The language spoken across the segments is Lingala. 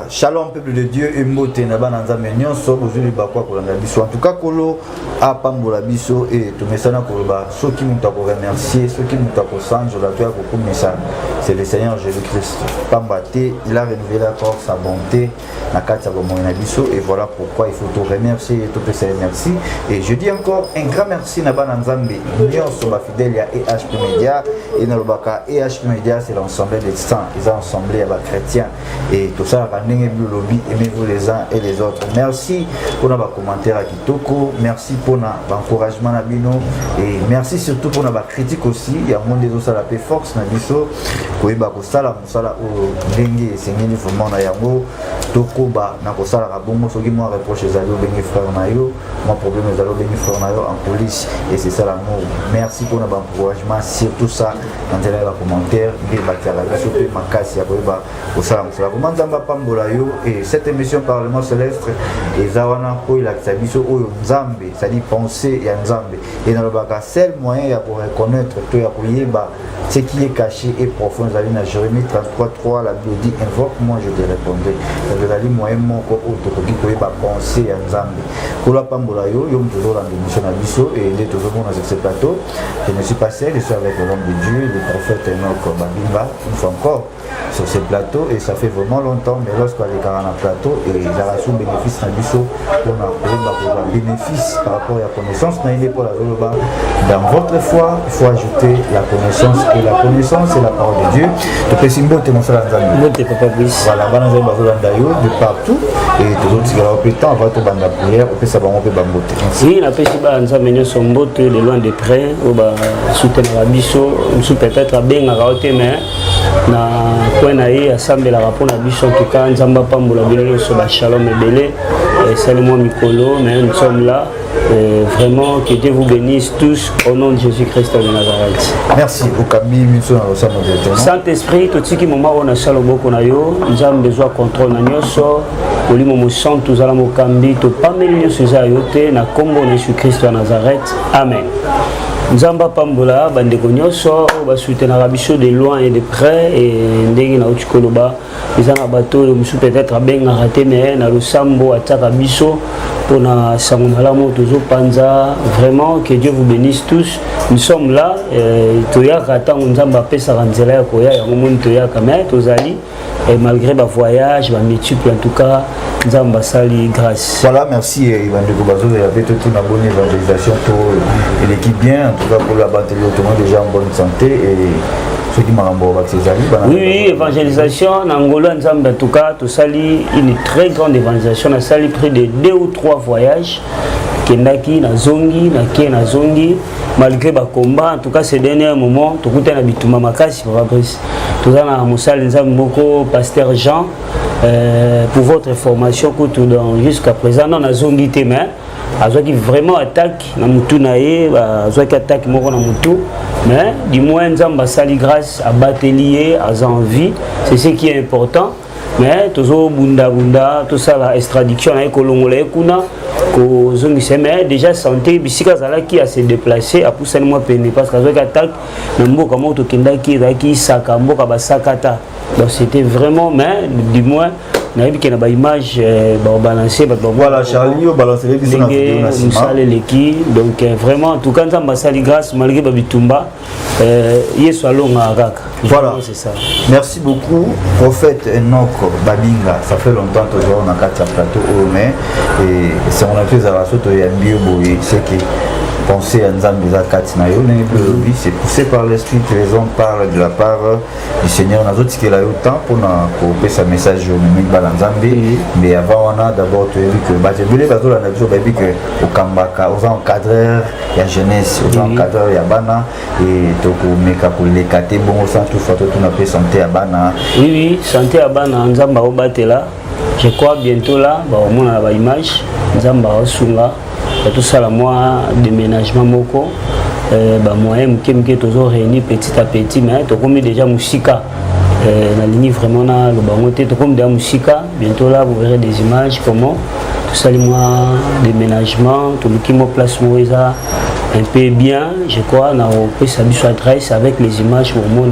shalom peuple de Dieu et mbote na bana nzambe nyonso bozuli bakwa kolanda biso. En tout cas kolo apambola biso et to mesana koloba soki muta ko remercier soki muta ko sanjola to ya ko kumisa c'est le Seigneur Jésus-Christ. Pambate, il a renouvelé encore sa bonté na kati ya bomona biso et voilà pourquoi il faut te remercier et te passer merci. Et je dis encore un grand merci na bana nzambe nyonso ba fidèle ya EHP Media et na lobaka EHP Media c'est l'ensemble des saints, ils ont assemblé à chrétiens et tout ça lobby, aimez-vous les uns et les autres. Merci pour nos commentaires à Kitoko, merci pour l'encouragement à Bino et merci surtout pour nos critiques aussi. Il y a monde des autres la paix force na biso ko yeba ko sala musala o bengi sengeni vraiment na yango toko ba na ko sala ka bongo soki moi reproche zalo bengi frère na yo moi problème zalo bengi frère na yo en police et c'est ça l'amour. Merci pour nos encouragements surtout ça dans les commentaires et ba tiala biso pe makasi ya ko yeba ko sala musala ko manzamba pambola yo. Et cette émission Parlement Céleste et Zawana pour la Tsabiso ou Nzambe, ça dit penser et Nzambe. Et dans le bac, seul moyen pour reconnaître tout ce qui est caché et profond. Vous allez dans Jérémie 33:3, la Bible dit invoque, moi je te répondrai. Vous allez moyen mon corps autour qui peut penser et Nzambe. Kola Pambola yo, yom toujours dans l'émission Abiso et il est toujours bon dans ce plateau. Je ne suis pas seul, je suis avec l'homme de Dieu, le prophète Enoch Babimba, une fois encore sur ce plateau et ça fait vraiment longtemps, mais lorsqu'on est dans le plateau et il a reçu bénéfice dans Biso, on a bénéfice par rapport à la connaissance, dans votre foi, il faut ajouter la connaissance et la connaissance c'est la parole de Dieu. Tu peux symboliser mon frère Nzambe. Voilà, de partout et tous autres qui ont le temps avant de la prière, on peut savoir on peut bamboter. Oui, la paix Nzambe son botte de loin de près, on va soutenir Biso, peut-être bien à rater mais na point naïe assemblée la rapport à Biso en tout cas Nzamba pambola bino sur la shalom et belé salut-moi Mikolo mais nous sommes là vraiment que Dieu vous bénisse tous au nom de Jésus-Christ de Nazareth. Merci Okami Mitso na Rosa Modèle. Saint-Esprit tout ce qui moment on a shalom ko na yo Nzamba besoin contrôle na nyoso olimo mo chant tous ala mo kambi to pameli nyoso za yote na kombo na Jésus-Christ de Nazareth. Amen. Nzamba pambola bandeko nyonso basoutenaka biso de loin et de près et ndenge na utikoloba eza na bato musu peut-être abengaka te mais na losambo ataka biso pona sango malamu tozopanza vraiment que Dieu vous bénisse tous. Nous sommes là toyaka tango nzamba apesaka nzela ya koya yango moni toyaka mais tozali et malgré ba voyage ba multiple en tout cas nzamba sali grâce. Voilà, merci Ivan de Gobazo il y avait toute une bonne évangélisation pour l'équipe bien. En tout cas pour la batterie autrement déjà en bonne santé et ceux qui m'ont oui, évangélisation en Angola en tout cas tout sali une très grande évangélisation on a sali près de 2 ou 3 voyages kendaki na zongi na kie na zongi malgré ba combat en tout cas ces derniers moments tout côté na bituma makasi Fabrice tout ça na musali nzambe moko pasteur Jean pour votre information jusqu'à présent non na zongi te mais azwaki vraiment attaque na mutu na ye azwaki attaque moko na mutu mais du moins nzamba sali grâce à batelier à envie c'est ce qui est important mais toujours bunda tout ça la extradition na kolongola kuna ko zongisa mais déjà santé bisika zalaki à se déplacer à pousser moi peine parce que azwaki attaque na mboka moto kendaki zaki saka mboka basakata donc c'était vraiment mais du moins nayebi ke na ba image ba balancer ba voilà Charlie au balancer les bisous na l'équipe donc vraiment en tout cas nzamba sali grâce malgré ba bitumba yeso alonga kaka voilà c'est ça. Merci beaucoup prophète Enoch Babinga ça fait longtemps que on a quatre plateau mais et c'est on a fait ça surtout ya bio boy c'est que penser à Nzambe Zakatina yo n'est c'est poussé par l'esprit que les hommes parlent de la part du Seigneur on a d'autres qui l'a eu temps pour couper sa message au Mimi Balanzambe mais avant on a d'abord tu as vu que bah j'ai voulu parce que on a vu que au Kambaka aux encadreurs il y a jeunesse aux encadreurs il y a bana et donc meka pour les caté bon au centre tout photo tout na santé à bana oui santé à bana Nzamba au batela je crois bientôt là bah au moins la image Nzamba au sunga tout ça la moi déménagement moko bah moyen mke toujours réuni petit à petit mais to comme déjà musika la ligne vraiment na le bangoté to comme déjà musika bientôt là vous verrez des images comment tout ça les moi déménagement tout le qui me place moisa un peu bien, je crois, on a sa adresse avec les images pour moi.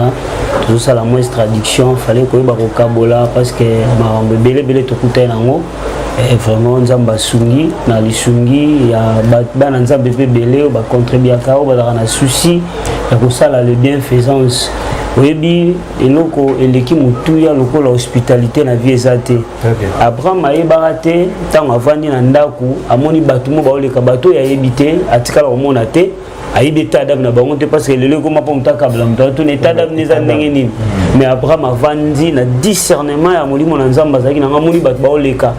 Tout ça, la moindre traduction, il fallait que je kabola parce que ma bébé tout coûtait nango. Et vraiment, nzamba sungi, na lisungi, ya bana nzamba bébé, ba contribuer à kao, ba na souci, et pour ça, la bienfaisance. Oui, et loko l'équipe mutuya loko la hospitalité na vie ezate. Abraham a baraté tant avandi na ndaku amoni batumo ba oleka bato ya ebité atikala omona te ayibeta adam na bango te parce que le leko mapo mutaka bla mutato ne tadam neza ndenge nini. Mais Abraham avandi na discernement ya molimo na nzamba zaki na ngamoni bato ba oleka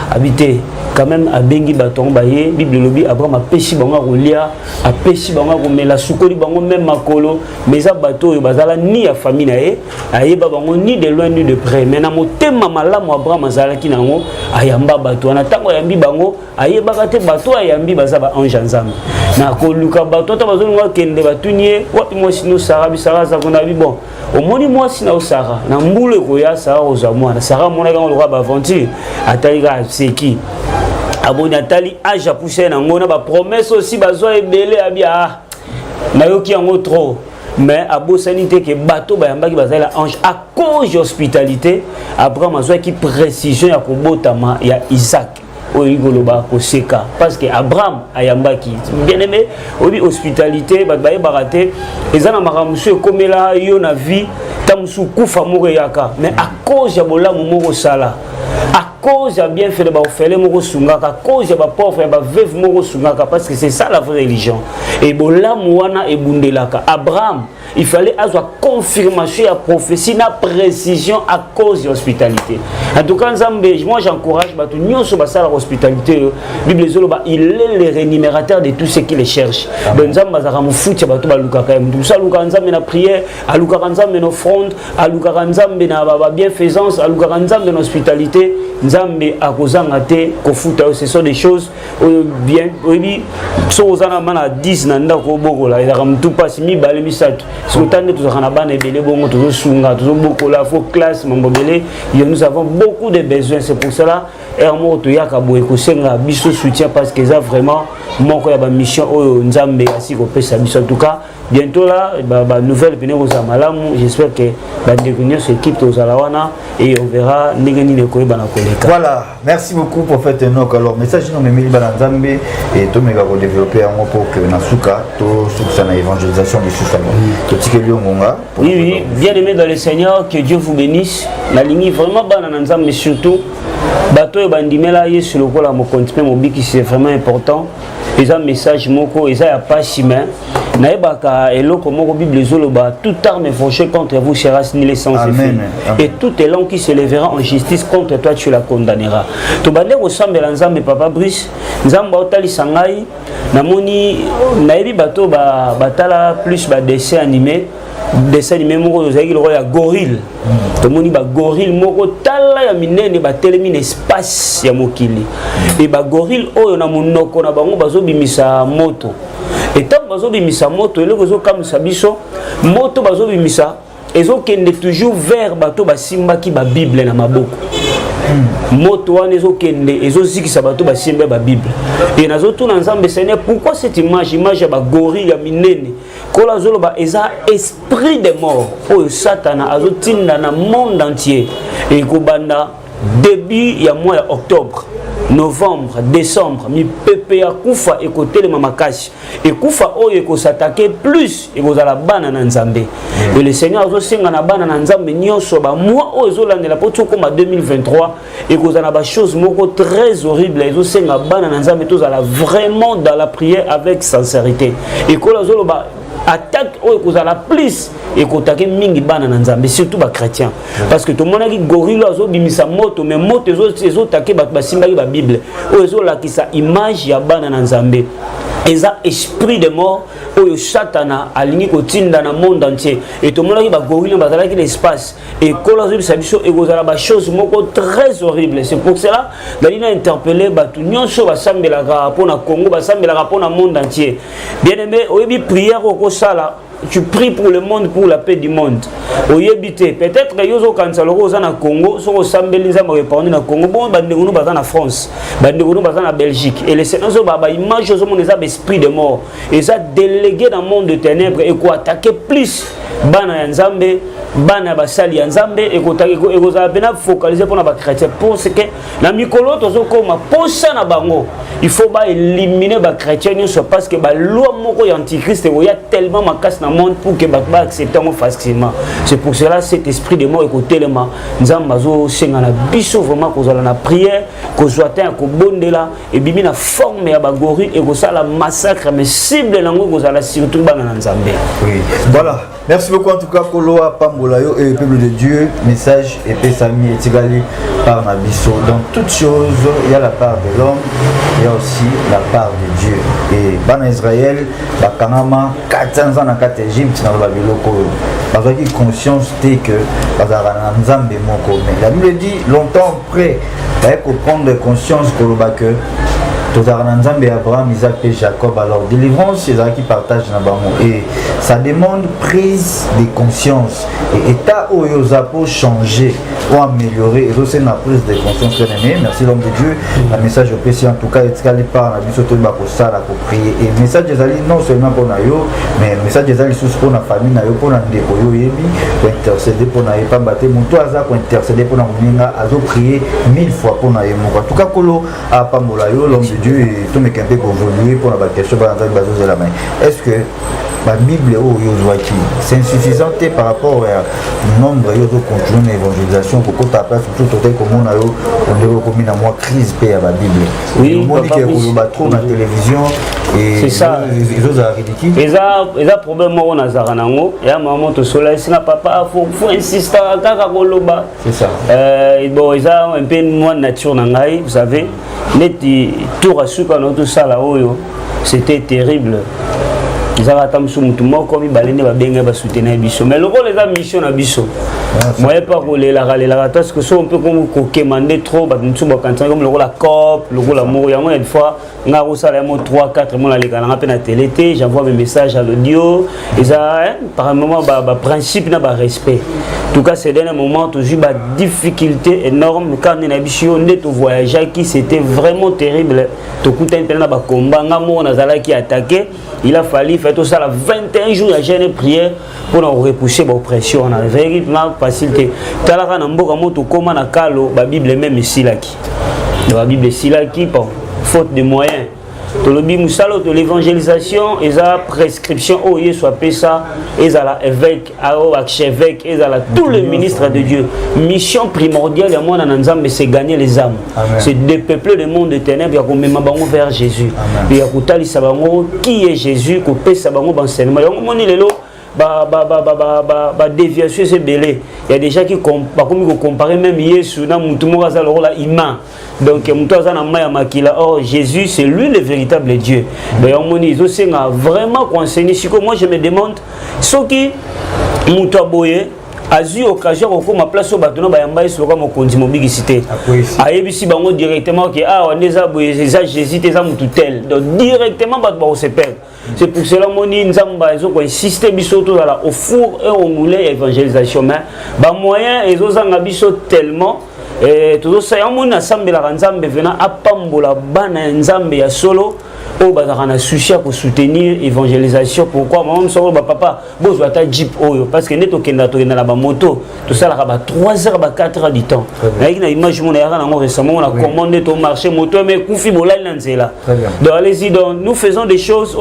habité quand même à bengi baton baye bible lobi Abraham a péchi bango kolia a péchi bango komela sukoli bango même makolo mais za bato yo bazala ni ya famille na ye ayeba bango ni de loin ni de près mais na motema malamu Abraham azalaki nango ayamba bato na tango ayambi bango ayeba kate bato ayambi bazaba ange nzambe na koluka bato ta bazonga kende batunie wapi mo sino Sarah bisara za kona bi bon omoni moi sina Sarah na mbule ko ya Sarah ozamwa na Sarah mona ka ngolo ba aventure ataliga seki aboni atali âge à pousser na ngona ba promesse aussi bazo ebele abia na yoki yango trop mais abo sanité que bateau ba yamba ki bazala ange à cause de hospitalité Abraham azo qui précision ya kobotama ya Isaac oigoloba koseka parce que Abraham ayamba ki bien aimé obi hospitalité ba baye baraté ezana maramusu komela yo na vie tamusu kufa moko yaka mais à cause ya bolamu moko sala à cause a bien fait de baofele moko sungaka à cause ya ba pauvre ya ba veuve moko sungaka parce que c'est ça la vraie religion et bolamu wana ebundelaka Abraham il fallait avoir confirmation à prophétie na précision à cause de l'hospitalité. En tout cas, moi j'encourage tout le monde sur la hospitalité. Bible zoloba il est le rémunérateur de tous ceux qui les cherchent. Ben nzamba za kamufuti bato ba luka quand même. Tout ça luka nzambe na prière, a luka nzambe na offrande, a luka nzambe na ba bienfaisance, a luka nzambe na hospitalité. Nzambe akozanga te kofuta ce sont des choses bien oui so ozana mana 10 na ndako bokola eza kamtu pasi mi bale misatu. Sultane tout ça na bana ebele bongo tout sunga tout beaucoup la faut classe mambobele nous avons beaucoup de besoins c'est pour cela et moi to yaka boye ko senga biso soutien parce que ça vraiment moko ya ba mission oyo nzambe asi ko pesa biso en tout cas bientôt là ba nouvelle venir aux amalamu j'espère que ba découvrir cette équipe aux alawana et on verra ndengeni ne ko ba na koleka. Voilà, merci beaucoup pour faire un alors message non mais ba nzambe et to mega ko développer en pour que na suka to suka na évangélisation de Susano. Oui, bien aimé dans le Seigneur, que Dieu vous bénisse. La ligne vraiment bonne en ensemble, mais surtout, bateau et bandimela y sur le col à mon compte, mais c'est vraiment important. Ils ont un message moko, ils ont pas chemin. Naïbaka et l'eau comme Bible zoloba, toute arme forgée contre vous sera annihilée sans effet. Et toute langue qui se lèvera en justice contre toi, tu la condamneras. Tu vas dire au sambe l'ensemble papa Brice, nzamba otali sangai, namoni naïbi bateau batala plus dessin animé. Dessin animé moko zaki le roi gorille. To moni ba gorille moko tala ya minene ba telemine espace ya mokili. Et ba gorille oyo na monoko na bango bazo bimisa moto. Et tant bazo bimisa moto eloko zo kamisa biso moto bazo bimisa ezo kende toujours vers bato basimba ki ba Bible na maboko. Moto wana ezo kende ezo zikisa bato basimba ba Bible. Et nazo tuna nzambe Seigneur pourquoi cette image ya ba gorille ya minene kola zoloba eza esprit de mort oyo satana azo tinda na monde entier et kobanda début ya mois ya octobre novembre décembre mi pepe ya kufa ekotelema makasi et kufa oyo ekosatake plus ekozala bana na nzambe et le Seigneur azo senga na bana na nzambe nyonso ba mois oyo ezolandela po tokoma 2023 ekozala ba chose moko très horrible ezo senga bana na nzambe tozala vraiment dans la prière avec sincérité et kola zoloba attaque oyo kozala plus ekotake mingi bana na nzambe surtout ba chrétien parce que tout le monde a dit gorille azo bimisa moto mais moto ezo take ba simbaki ba Bible oyo ezo lakisa image ya bana na nzambe eza esprit de mort oyo satana alingi kotinda na monde entier et tout le monde a dit ba gorille bazalaki l'espace et kola zo biso ekozala ba chose moko très horrible c'est pour cela dalina interpeller batu nyonso basambelaka pona Congo basambelaka pona monde entier bien aimé oyebi prière oko sala tu pries pour le monde, pour la paix du monde. Peut-être que yozo kansaloro za na Congo, so sambeli za répandre na Congo, bon bandeko baza na France, bandeko baza na Belgique. Et les sénateurs ba image zo mon esprit de mort. Et ça délégué dans le monde de ténèbres et quoi attaquer plus bana ya Nzambe, bana basali ya Nzambe et ko za bena focaliser pour na ba chrétien pour ce que na mikolo tozo koma posa na bango. Il faut pas éliminer les chrétiens parce que la loi de l'antichrist il y a tellement de casse dans le monde pour que les acceptent facilement. C'est pour cela cet esprit de mort est tellement nous avons vraiment que la prière, que soit atteint, que bondela et bien la forme à bagori et que ça la massacre mais cible langue que ça surtout dans Nzambe. Oui. Voilà. Merci beaucoup en tout cas Koloa Pambolayo et le peuple de Dieu. Message et Pesami et Tigali par Nabiso. Dans toutes choses, il y a la part de l'homme, il y a aussi la part de Dieu. Et Bana Israël, Bakanama, 400 ans dans 4 Égypte, dans le Babylone, parce qu'il conscience que Nzambe moko. Mais la Bible dit longtemps après, il faut prendre conscience que Nzambe, Abraham, Isaac et Jacob. Alors délivrance, c'est ça qui partagent et ça demande prise de conscience et état où ils ont changer ou améliorer et aussi la prise de conscience. Merci l'homme de Dieu. Un message au PC en tout cas est calé par la mission de Bakosala pour prier et message des alliés non seulement pour Nayo mais message des alliés sous pour la famille Nayo pour la décoyo yebi pour intercéder pour Nayo pas battre mon toit ça pour intercéder pour Nayo azo prier 1000 fois pour Nayo. En tout cas Kolo a Pambolayo l'homme de Dieu et tout mes campés pour évoluer pour la question par la base de la main. Est-ce que la Bible c'est insuffisant par rapport au nombre de continuer l'évangélisation pour qu'on tape surtout comme on a eu une crise à la Bible. Oui, on dit qu'il y a trop dans la télévision et c'est ça. Les autres ridicules. Ils ont problème on a zaranango et à un moment au soleil c'est papa faut insister à koloba. C'est ça. Bon ils ont un peu moins nature nangai vous savez net tout à suka notre ça là c'était terrible. Ils ont attendu sur tout le monde comme ils balaient va bien va soutenir biso mais le rôle des mission à biso moi pas pour les la parce que ça on peut comme commander trop bah nous sommes comme le rôle la cop le rôle l'amour il y a une fois on a reçu la 3 4 mois les gars on a peine à télé j'envoie mes messages à l'audio et ça par un moment bah principe n'a pas respect en tout cas c'est dernier moment toujours bah difficulté énorme quand on a biso on est au voyage qui c'était vraiment terrible tout coup un na ba combat ngamo na zala qui attaqué il a fallu faire tout ça la 21 jours à jeûne prière pour nous repousser l'oppression on a véritablement facilité talaka na mboka moto koma na kalo ba Bible même ici là qui la Bible ici là qui bon faute de moyens to lobi musalo de l'évangélisation et la prescription au Yesu appelle ça et la évêque archevêque et la tous les ministres de Dieu mission primordiale à moi dans Nzambe c'est gagner les âmes. C'est dépeupler le monde de ténèbres pour même bango vers Jésus et à kutali sabango qui est Jésus ko pesa bango enseignement yango moni lelo déviation c'est belé il y a des gens qui comparer même Yesu na mutu mo za la ima donc mutu za na maya makila or Jésus c'est lui le véritable Dieu mais on moni zo senga vraiment conseiller siko moi je me demande ce qui mutu aboye a eu occasion au ma place au bateau bayamba sur comme konzi mobilicité a ebisi bango directement que ah on les a Jésus tes âmes tout tel donc directement bateau se perd. C'est pour cela que Nzamba ils ont insisté bisoto au four et au moulin évangélisation mais ba moyen ils ont biso tellement et tout ça on a semblé la Nzambe venant à pambola bana Nzambe ya solo au bazarana souci pour soutenir l'évangélisation. Pourquoi maman so papa besoin ta jeep oyo parce que neto kenda to na ba moto tout ça la ba 3 heures ba 4 heures du temps avec une image mon ya na récemment on a commandé ton marché moto mais kufi bolai na nzela donc allez-y donc nous faisons des choses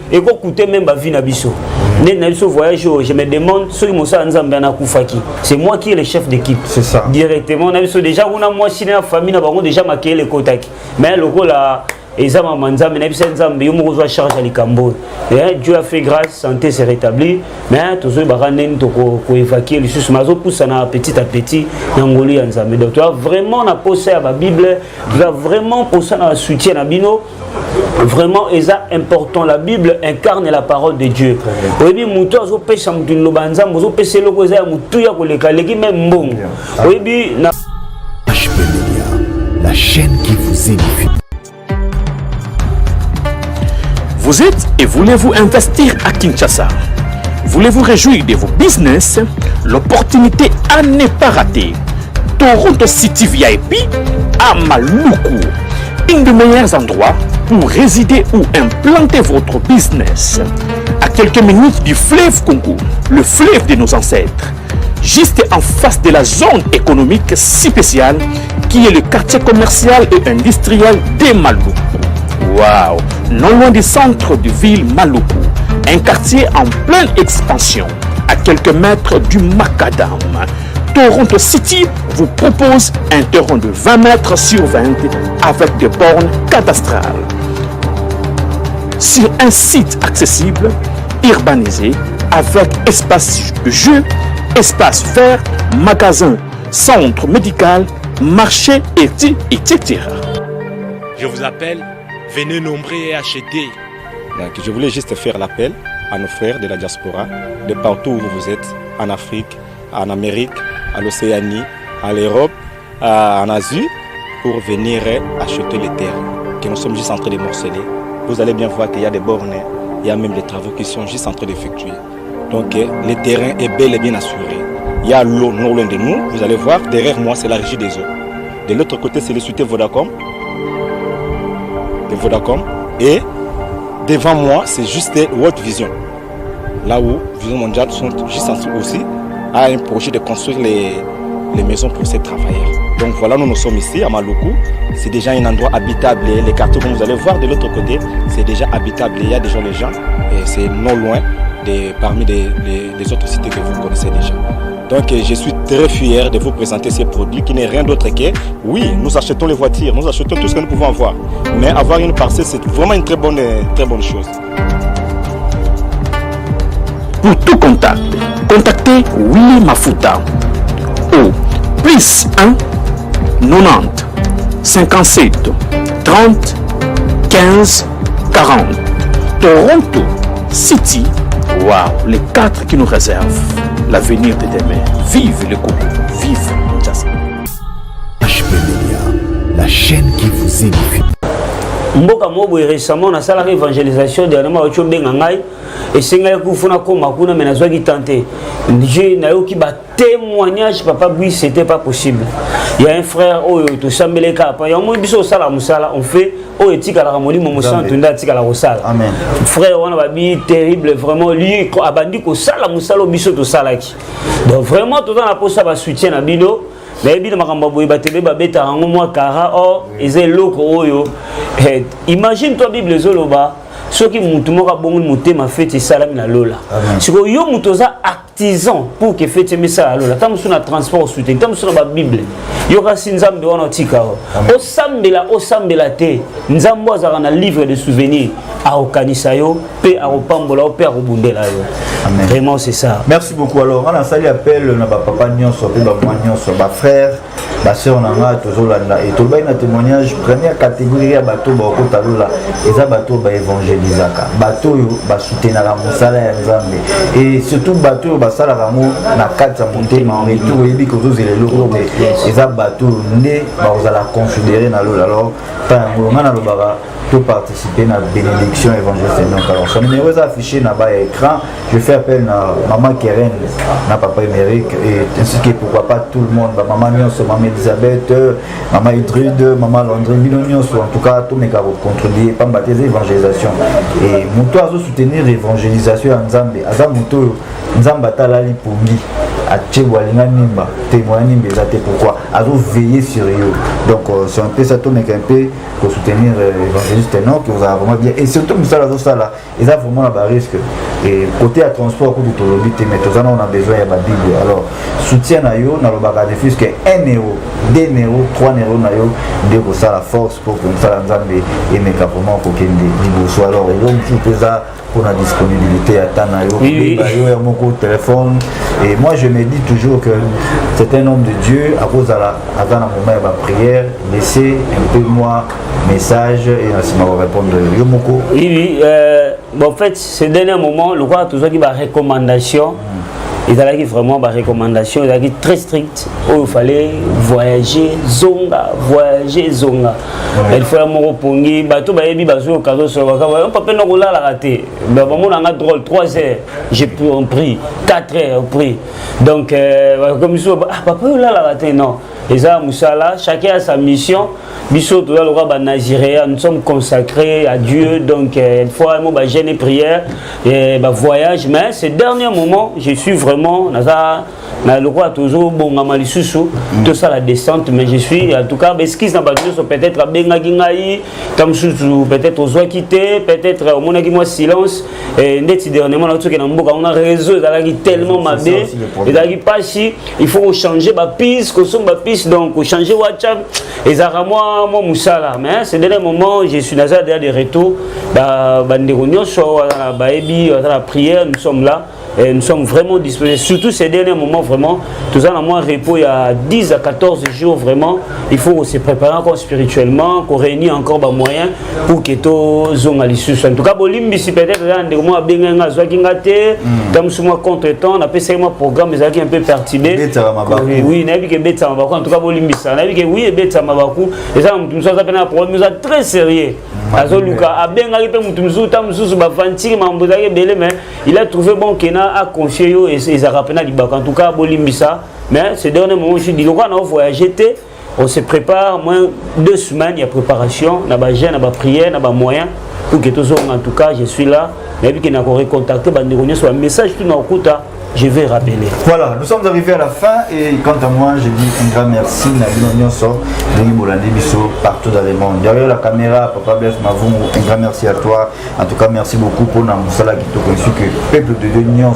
et ko coûter même ba vie na biso net na biso voyage je me demande ceux qui mo sa Nzambe na kufaki c'est moi qui est le chef d'équipe c'est ça directement na biso déjà on a moi si na famille na bango déjà maquillé les kotaki mais le rôle là et ça m'a Nzambe na biso Nzambe yo mo zo charge à likambo et Dieu a fait grâce santé s'est rétabli mais toujours baranen to ko évacuer les choses mazo poussa na petit à petit ngoli ya Nzambe donc tu as vraiment na posé à la Bible tu as vraiment posé na soutien na bino vraiment et ça important la Bible incarne la parole de Dieu oui bien muto azo pesa mutu lobanza mozo pesa loko za mutu ya koleka leki même mbongo oui bien na la chaîne qui vous édifie. Vous êtes et voulez-vous investir à Kinshasa? Voulez-vous réjouir de vos business? L'opportunité à ne pas rater. Toronto City VIP à Maluku. Un des meilleurs endroits pour résider ou implanter votre business. À quelques minutes du fleuve Congo, le fleuve de nos ancêtres. Juste en face de la zone économique si spéciale qui est le quartier commercial et industriel de Maluku. Waouh! Non loin du centre de ville Maluku, un quartier en pleine expansion, à quelques mètres du Macadam. Toronto City vous propose un terrain de 20 mètres sur 20 avec des bornes cadastrales. Sur un site accessible, urbanisé, avec espace de jeu, espace vert, magasin, centre médical, marché, etc. Je vous appelle, venez nombrer et acheter. Donc, je voulais juste faire l'appel à nos frères de la diaspora, de partout où vous êtes, en Afrique, en Amérique, à l'Océanie, à l'Europe, en Asie, pour venir acheter les terres que nous sommes juste en train de morceler. Vous allez bien voir qu'il y a des bornes, il y a même des travaux qui sont juste en train d'effectuer. Donc le terrain est bel et bien assuré. Il y a l'eau non loin de nous, vous allez voir, derrière moi c'est la régie des eaux. De l'autre côté c'est le société Vodacom. Et devant moi c'est juste World Vision. Là où Vision Mondiale sont juste en train aussi à un projet de construire les maisons pour ces travailleurs. Donc voilà, nous sommes ici à Maluku. C'est déjà un endroit habitable. Les quartiers que vous allez voir de l'autre côté, c'est déjà habitable. Il y a déjà les gens et c'est non loin parmi les autres cités que vous connaissez déjà. Donc je suis très fier de vous présenter ces produits qui n'est rien d'autre que, oui, nous achetons les voitures, nous achetons tout ce que nous pouvons avoir. Mais avoir une parcelle, c'est vraiment une très bonne chose. Pour tout contact, contactez Willy Mafuta au plus 1 90 57 30 15 40. Toronto City, waouh, les 4 qui nous réservent l'avenir de demain. Vive le Congo, vive Kinshasa. HP Media, la chaîne qui vous édifie. Mboka mobo récemment na sala évangélisation dernièrement au chobenga ngai et singa kufuna ko makuna menazwa ki tenter je na yo ki ba témoignage papa oui c'était pas possible. Il y a un frère oyo to sambeleka pa ya mo biso sala musala on fait o etika la ramoli mo santo nda tika la rosala. Amen. Frère on a bi terrible vraiment lui abandi ko sala musala biso to salaki. Donc vraiment tout dans la posa ba soutien na bino. Mais bien makambo boy batebe ba beta rango moi kara or eze loko oyo. Imagine toi Bible zoloba ceux qui mutu moka bongo mutema fete salami na lola. Siko yo mutoza artisan pour que fete mesa lola. Tam suna transport soutien, tam suna ba Bible. Yo ka sinzambe wana tika o sambela te. Nzambo azaka na livre de souvenirs a okanisa yo pe a opambola o pe a obundela yo. Vraiment c'est ça. Merci beaucoup. Alors on a sali appel na ba papa nyonso pe ba mwa nyonso ba frère ba sœur na nga tozolanda et tolba na témoignage première catégorie ya bato ba okota lola eza bato ba évangélisaka bato yo ba soutenaka mosala ya Nzambe et surtout bato yo ba sala rango na kati ya motema en retour yebi ko zozela loko mais eza bato nde ba ozala considérer na lola. Alors tango ngana lobaka to participer na bénédiction évangélique. Donc alors son numéro est affiché na bas écran. Je fais appel à maman Keren, na papa Émeric et ainsi que pourquoi pas tout le monde, maman Nyonso, maman Elisabeth, maman Idrude, maman Landry, Nyonso, en tout cas tous mes carottes contribuer pas baptiser évangélisation et muto azo soutenir l'évangélisation en Nzambe aza muto Nzamba talali pour lui a tcheboalinga nimba témoigner nimba ezate pourquoi azo veiller sur eux. Donc c'est un peu ça tout mais un peu pour soutenir évangéliste non que vous avez vraiment bien et surtout ça là ça ils ont vraiment la risque et côté à transport pour tout le but mais tous on a besoin de la Bible. Alors soutien na yo na le bagage de fils que 1 euro 2 euros 3 euros na yo de ça la force pour que ça Nzambe et mais vraiment pour qu'il dit alors et donc tout ça pour la disponibilité à Tanayo, mon téléphone. Et moi je me dis toujours que c'est un homme de Dieu à cause de la moment de la prière, laissez un peu moi message et ainsi m'a répondre Yomoko. Oui, bon, en fait, ce dernier moment, le roi toujours qui va recommandation. Ils avaient vraiment des recommandations, ils avaient très strictes. Il fallait voyager, zonga, voyager, zonga. Il fallait me reponger, bateau, baébi, bateau, cadeau, sur le on peut pas nous rouler à la rater. Mais bon, on a drôle, 3 heures, j'ai pris, 4 heures, pris. Donc, comme ça, papa, on a la rater, non. Et ça, Moussala, chacun a sa mission. Bissot, tout le roi Naziréa, nous sommes consacrés à Dieu. Donc, il faut vraiment gêner prière et voyage. Mais ces derniers moments, je suis vraiment dans le roi toujours bon à Malisusu, tout ça la descente. Mais je suis en tout cas, esquisse dans peut-être à Bengagingaï, comme peut-être aux oies quitter, peut-être au monde qui moi silence. Et dernièrement, on a réseau, il a tellement mabé, il a pas si il faut changer ma piste, donc changer WhatsApp. Et ça moi Moussala. Mais ces derniers moments, je suis dans des retours, la prière, nous sommes là. Et nous sommes vraiment disposés, surtout ces derniers moments, vraiment, tout ça, dans mon repos, il y a 10 à 14 jours, vraiment, il faut se préparer encore spirituellement, qu'on réunit encore des moyens pour que tout zone à l'issue. En tout cas, Bolimbi, si peut-être, comme sur moi contre-temps, on a fait un programme, mais un peu perturbé. Oui, en tout cas, Bolimbi, ça, oui, et ça, et ça, nous sommes un problème très sérieux. Il a trouvé bon qu'il a confié et ça rappelle en tout cas Bolimbisa. Mais ces derniers moments, je dis on a voyagé, on se prépare moins 2 semaines, il y a préparation, il y a gêne, il y a prière, il y a moyens pour que tous en tout cas je suis là. Mais puis qu'il a recontacté, sur un message tout dans le je vais rappeler. Voilà, nous sommes arrivés à la fin et quant à moi, je dis un grand merci partout dans le monde. Derrière la caméra, Papa Blaise Mavou, un grand merci à toi. En tout cas, merci beaucoup pour notre Moussala qui t'a conçu que le peuple de l'Union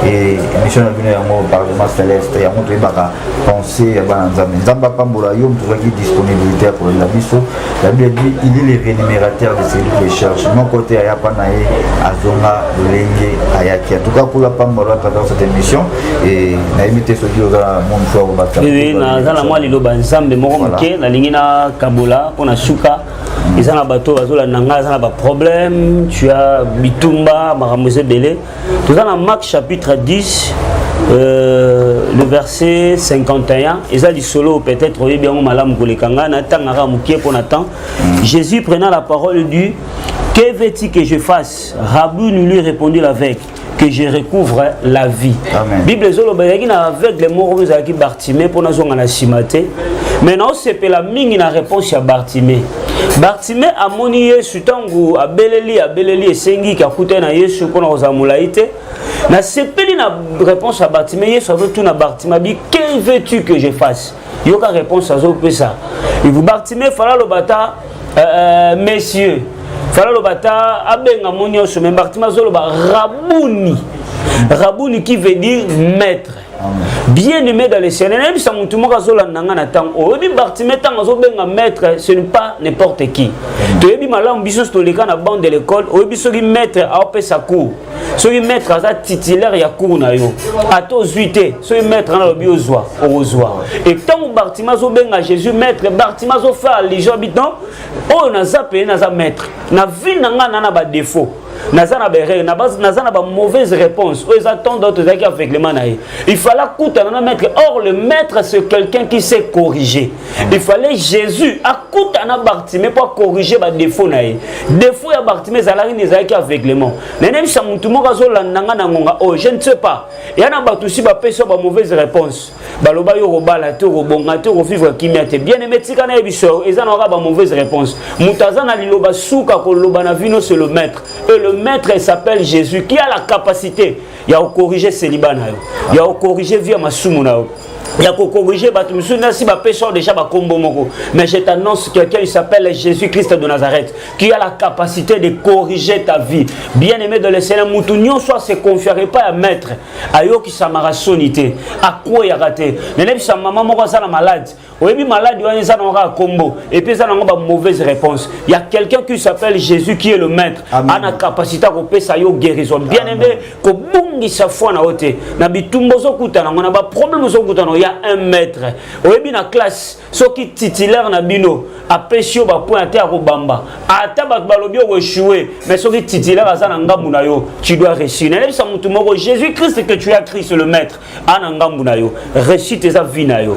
et mission au Parlement Céleste et à montrer penser à Nzamba Pambola Yom, tout qui disponibilité pour la Bisso. La Bible dit il est le rémunérateur de celui qui cherche. Mon côté, Ayapanae, Azonga, Lenge, Ayaki. En tout cas, pour la Pambola, cette émission et na imité ce qui aura mon choix au bateau. Oui, na zala moi lilo banzambe moko moke na lingina kabola pona suka ezana bateau bazola nanga zana ba problème tu as bitumba maramose belé tout ça dans Marc chapitre 10 le verset 51 ezali solo peut-être oui bien malamu kolekanga na tangara mukie pona temps Jésus prenant la parole dit que veux-tu que je fasse? Rabbi nous lui répondit avec que je recouvre la vie. Amen. Bible zolo bayaki na avec les mots qui Bartimée pour nous zonga na simate. Maintenant c'est la mingi na réponse à Bartimée. Bartimée a moni Yesu tangu abeleli esengi ka kuta na Yesu pour nous amulaite. Na sepeli na réponse à Bartimée Yesu veut tout na Bartimée dit que veux-tu que je fasse? Yoka réponse à zo pesa. Il vous Bartimée fala lo bata messieurs fala lo bata abenga monio so Bartimée zo lo ba Rabouni. Rabouni qui veut dire maître. Bien aimé dans les Seigneur, même si tout le monde a un temps, Bartimée maître, ce n'est pas n'importe qui. Tu es malin, biso stolika na bande de l'école, ou biso qui maître a opé sa cour. Celui maître a titulaire ya cour na yo. A to zuité, celui maître na lobi ozwa, ozwa. Et tant Bartimée zo benga Jésus maître, Bartimée zo fa les habitants, oh na zappé na za maître. Na vie na nga na ba défaut. Nazana beré, nazana ba mauvaise réponse. Ils attendent d'autres qui avec les manaïs. Il fallait coûter un maître. Or le maître c'est quelqu'un qui sait corriger. Il fallait Jésus à coûter un Bartimée pour corriger les défauts naïs. Défaut à Bartimée zalari les qui avec les mots. Même si tout le monde a zola nanga nanga. Oh je ne sais pas. Il y en a battu si ba personne ba mauvaise réponse. Baloba yo robala to robonga to vivre qui mette bien aimé tikana ebiso. Ils en aura ba mauvaise réponse. Mutazana liloba souka ko loba na vino c'est le maître. Et le maître s'appelle Jésus qui a la capacité il y a corriger célibat il y a corriger via masumu il y a corriger si pécheur déjà combo moko mais je t'annonce quelqu'un qui s'appelle Jésus-Christ de Nazareth qui a la capacité de corriger ta vie bien aimé de le Seigneur moutounion soit se confierait pas à maître ayo qui samara sonité à quoi il a raté même sa maman moko ça la malade oui malade il ça n'aura combo et puis ça n'a pas mauvaise réponse il y a quelqu'un qui s'appelle Jésus qui est le maître a la capacité à couper sa yo guérison bien aimé ko bungi sa foi na ote na bitumbo zo kutana on a ba problème zo kutana y a un maître. Oyebi na classe, ce qui titulaire na bino, a péché ba point à Robamba. Ata ba balobi o échoué, mais ce qui titulaire à Zanangambu na yo, tu dois réussir. Jésus-Christ que tu as Christ le maître, Anangambu na yo, réussis tes avis na yo,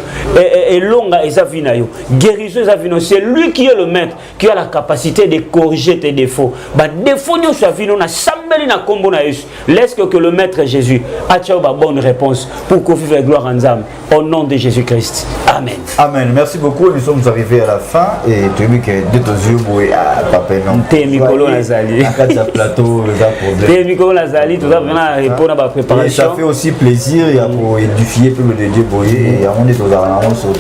et longa tes avis na yo, guérissez tes avis. C'est lui qui est le maître, qui a la capacité de corriger tes défauts. Ba défaut nous sa vie, na sambeli na kombo na Yesu. Laisse que le maître Jésus a une bonne réponse pour qu'on vive la gloire en âme. Au nom de Jésus-Christ. Amen. Amen. Merci beaucoup. Nous sommes arrivés à la fin et tu as vu que deux yeux bouillent à papa non. T'es Mikolo Nazali. Plateau, T'es Mikolo Nazali. Tout ça vraiment répondre à ma préparation. Ça fait aussi plaisir et pour édifier le Dieu boyer et on est aux